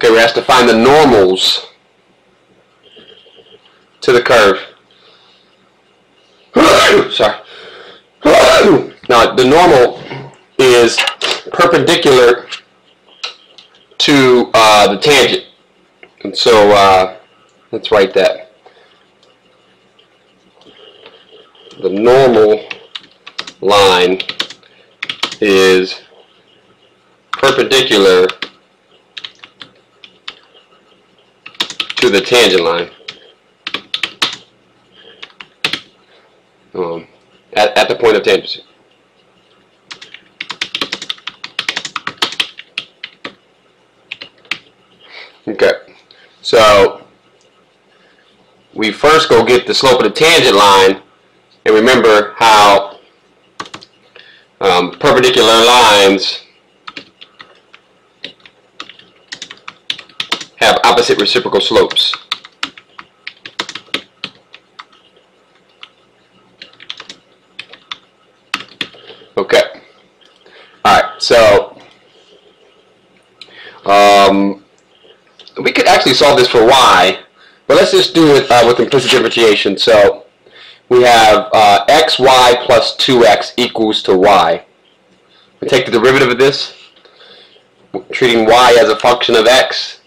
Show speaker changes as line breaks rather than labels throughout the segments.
Okay, we're asked to find the normals to the curve. Sorry. Now, the normal is perpendicular to the tangent. And so let's write that. The normal line is perpendicular to the tangent line at the point of tangency. Okay, so we first go get the slope of the tangent line, and remember how perpendicular lines have opposite reciprocal slopes. Okay. Alright, so we could actually solve this for y, but let's just do it with implicit differentiation. So we have xy plus 2x equals to y. We take the derivative of this, treating y as a function of x.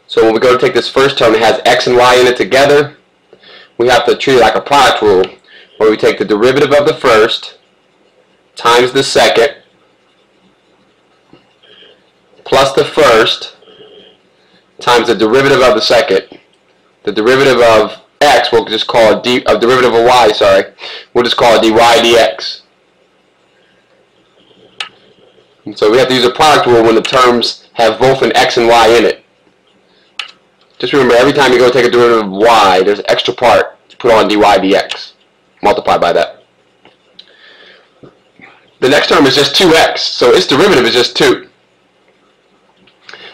So when we go to take this first term, it has x and y in it together. We have to treat it like a product rule, where we take the derivative of the first times the second plus the first times the derivative of the second. The derivative of x we'll just call derivative of y, sorry, we'll just call it dy dx. And so we have to use a product rule when the terms have both an x and y in it. Just remember, every time you go take a derivative of y, there's an extra part to put on dy dx. Multiply by that. The next term is just 2x, so its derivative is just 2.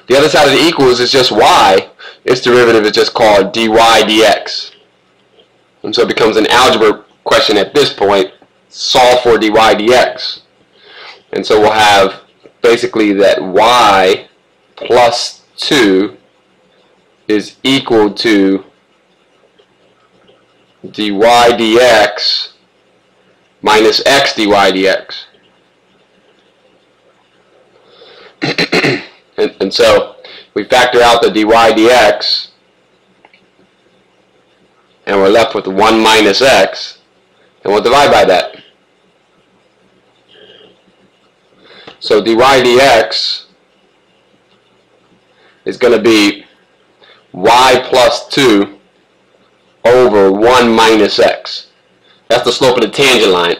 The other side of the equals is just y. Its derivative is just called dy dx. And so it becomes an algebra question at this point. Solve for dy dx. And so we'll have basically that y plus 2 is equal to dy dx minus x dy dx. and so we factor out the dy dx, and we're left with 1 minus x, and we'll divide by that. So dy dx is going to be y plus 2 over 1 minus x. That's the slope of the tangent line.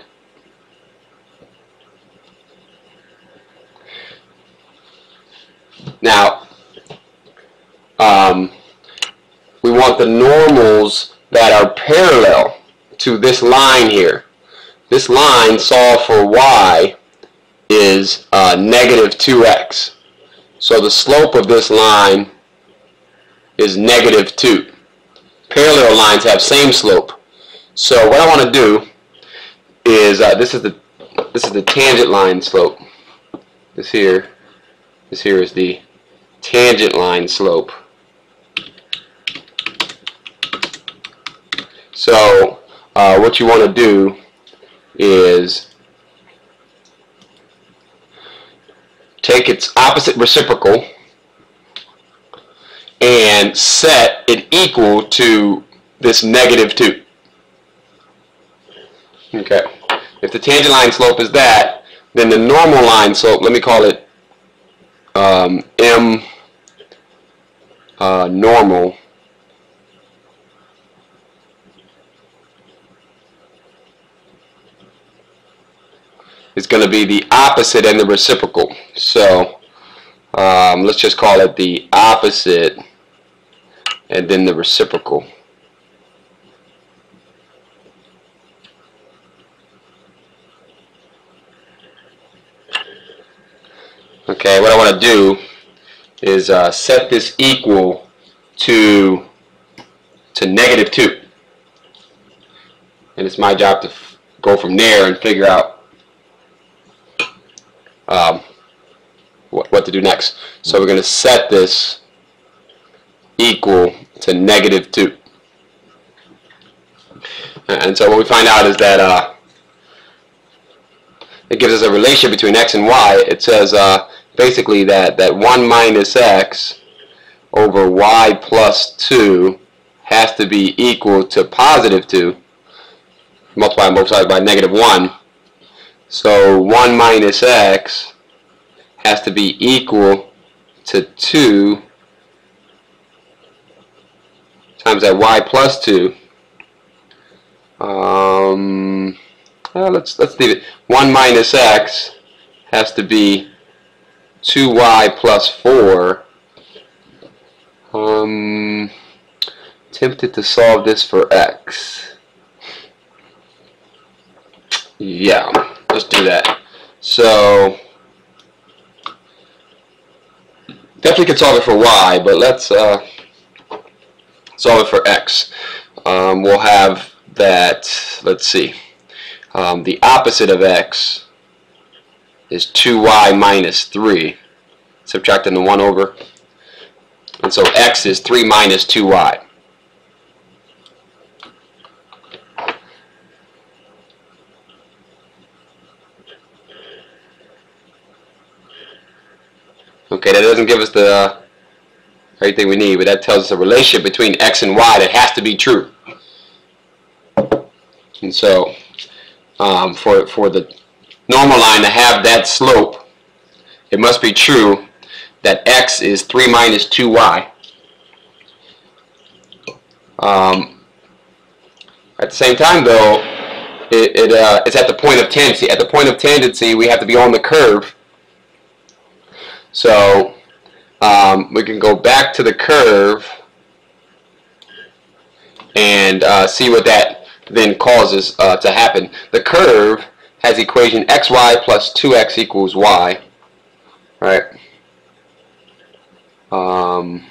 Now, we want the normals that are parallel to this line here. This line, solved for y, is negative 2x. So the slope of this line is negative 2. Parallel lines have same slope. So what I want to do is this is the tangent line slope. This here is the tangent line slope. So what you want to do is take its opposite reciprocal and set it equal to this negative 2. Okay. If the tangent line slope is that, then the normal line slope, let me call it m normal, is going to be the opposite and the reciprocal. So let's just call it the opposite and then the reciprocal. Okay, what I want to do is set this equal to negative 2. And it's my job to go from there and figure out what to do next. So we're going to set this equal to -2. And so what we find out is that it gives us a relationship between x and y. It says basically that 1 minus x over y plus 2 has to be equal to +2, multiply both sides by -1. So 1 minus x has to be equal to 2 times that y plus 2. Let's leave it. 1 minus x has to be 2y plus 4. Tempted to solve this for x. Yeah, let's do that. So definitely could solve it for y, but let's solve it for x. We'll have that, let's see, the opposite of x is 2y minus 3, subtracting the 1 over, and so x is 3 minus 2y. Okay, that doesn't give us the everything we need, but that tells us a relationship between x and y that has to be true. And so for the normal line to have that slope, it must be true that x is 3 minus 2y. At the same time, though, it's at the point of tangency. At the point of tangency, we have to be on the curve. So we can go back to the curve and see what that then causes to happen. The curve has equation xy plus 2x equals y. Right? Alright,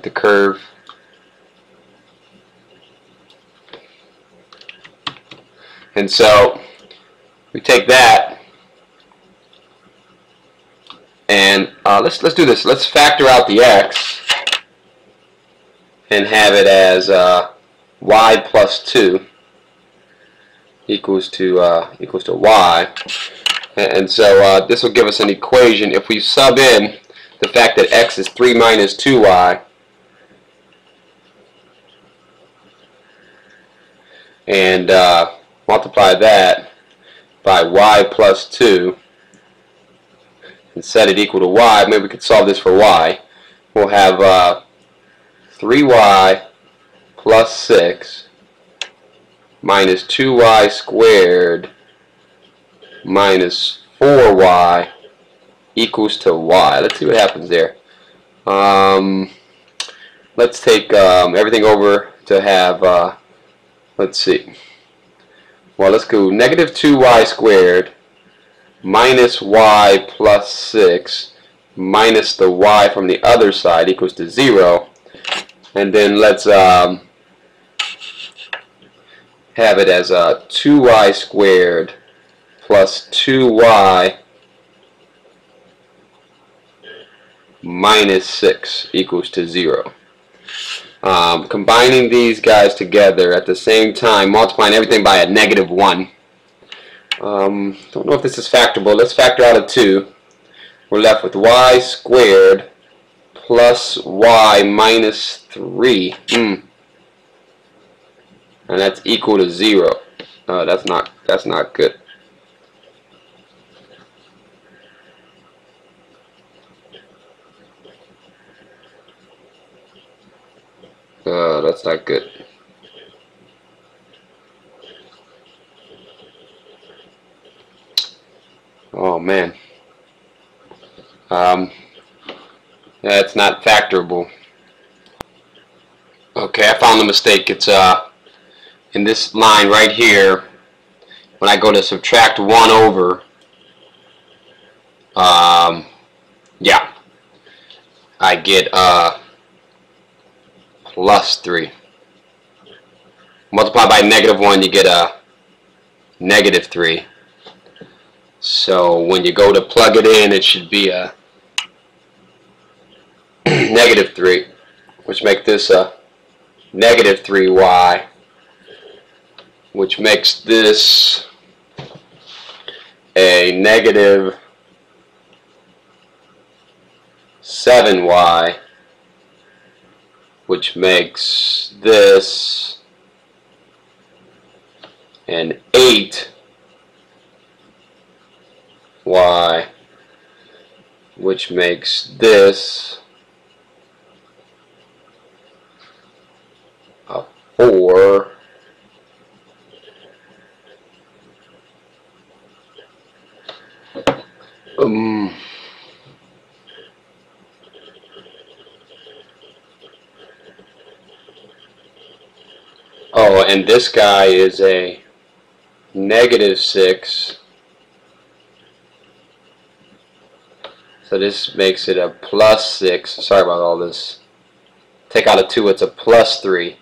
the curve. And so we take that. And let's do this. Let's factor out the x and have it as y plus 2 equals to y. And so this will give us an equation. If we sub in the fact that x is 3 minus 2y and multiply that by y plus 2 and set it equal to y, maybe we could solve this for y. We'll have 3y plus 6 minus 2y squared minus 4y equals to y. Let's see what happens there. Let's take everything over to have, let's see. Well, let's go negative 2y squared minus y plus 6 minus the y from the other side equals to 0. And then let's have it as 2y squared plus 2y minus 6 equals to 0. Combining these guys together at the same time, multiplying everything by a -1. Don't know if this is factorable. Let's factor out a 2. We're left with y squared plus y minus 3. And that's equal to 0. That's not good. That's not good. Oh man. That's not factorable. Okay, I found the mistake. It's in this line right here. When I go to subtract 1 over, yeah, I get plus 3. Multiply by -1, you get a -3. So when you go to plug it in, it should be a negative 3, which makes this a negative 3y, which makes this a negative 7y, which makes this an 8y, which makes this a 4, oh, and this guy is a negative 6. So this makes it a plus 6. Sorry about all this. Take out a 2, it's a plus 3.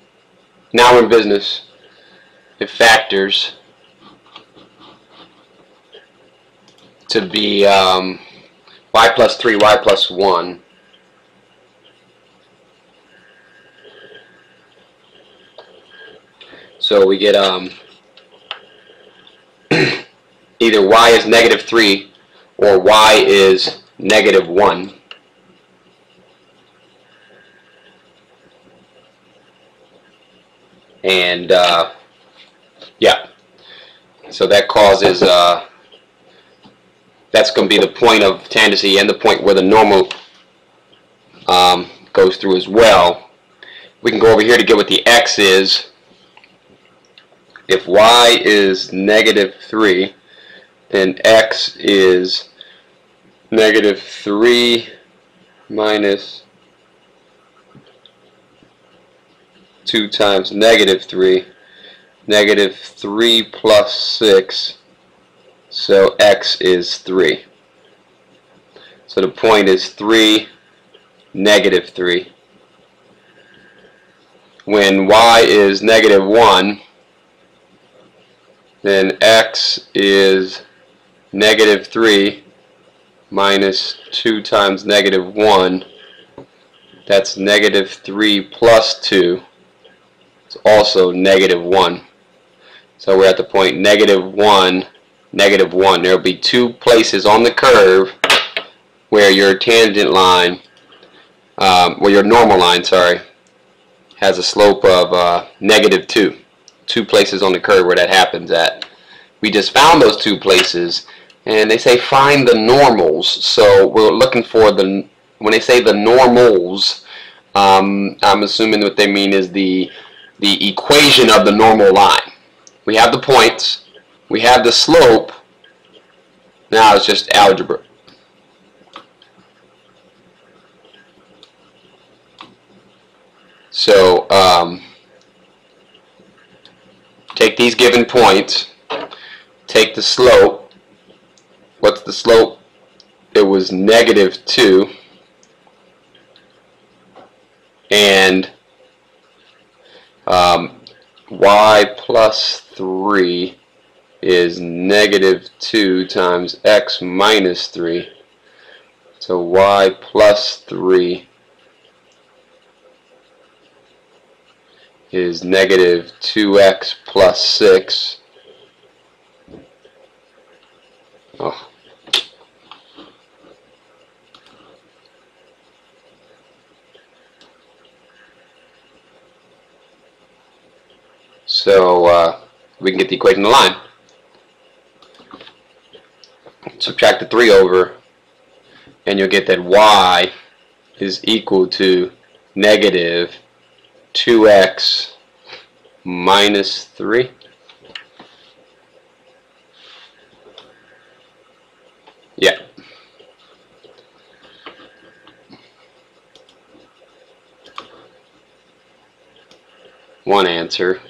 Now we're in business. It factors to be y plus 3, y plus 1. So we get either y is negative 3 or y is negative 1. And yeah, so that causes that's going to be the point of tangency and the point where the normal goes through as well. We can go over here to get what the x is. If y is negative 3, then x is negative 3 minus 2 times negative 3, negative 3 plus 6, so x is 3. So the point is 3, negative 3. When y is negative 1, then x is negative 3 minus 2 times negative 1. That's negative 3 plus 2. It's also negative 1. So we're at the point negative 1, negative 1. There will be 2 places on the curve where your tangent line, where your normal line, sorry, has a slope of negative 2. 2 places on the curve where that happens at. We just found those 2 places, and they say find the normals. So we're looking for the, when they say the normals, I'm assuming what they mean is the equation of the normal line. We have the points, we have the slope, now it's just algebra. So take these given points, take the slope. What's the slope? It was negative 2, and y plus 3 is negative 2 times x minus 3. So y plus 3 is negative 2x plus 6. Oh. So we can get the equation of the line. Subtract the 3 over, and you'll get that y is equal to negative 2x minus 3. Yeah. One answer.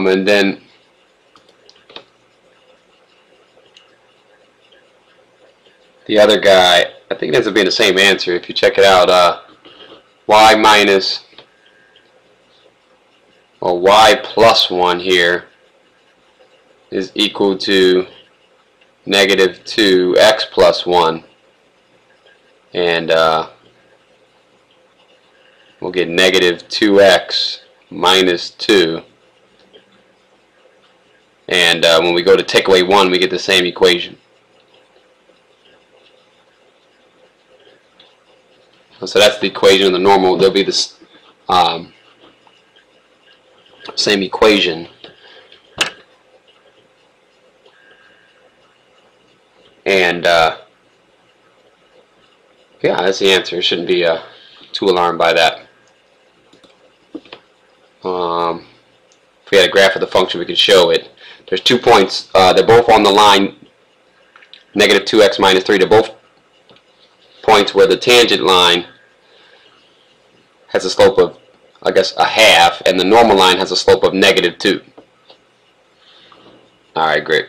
And then the other guy, I think it ends up being the same answer if you check it out. Y minus, Well, y plus 1 here is equal to negative 2x plus 1. And we'll get negative 2x minus 2. And when we go to take away 1, we get the same equation. So that's the equation of the normal. There'll be this same equation. And yeah, that's the answer. Shouldn't be too alarmed by that. If we had a graph of the function, we could show it. There's 2 points. They're both on the line negative 2x minus 3. They're both points where the tangent line has a slope of, I guess, a half, and the normal line has a slope of negative 2. Alright, great.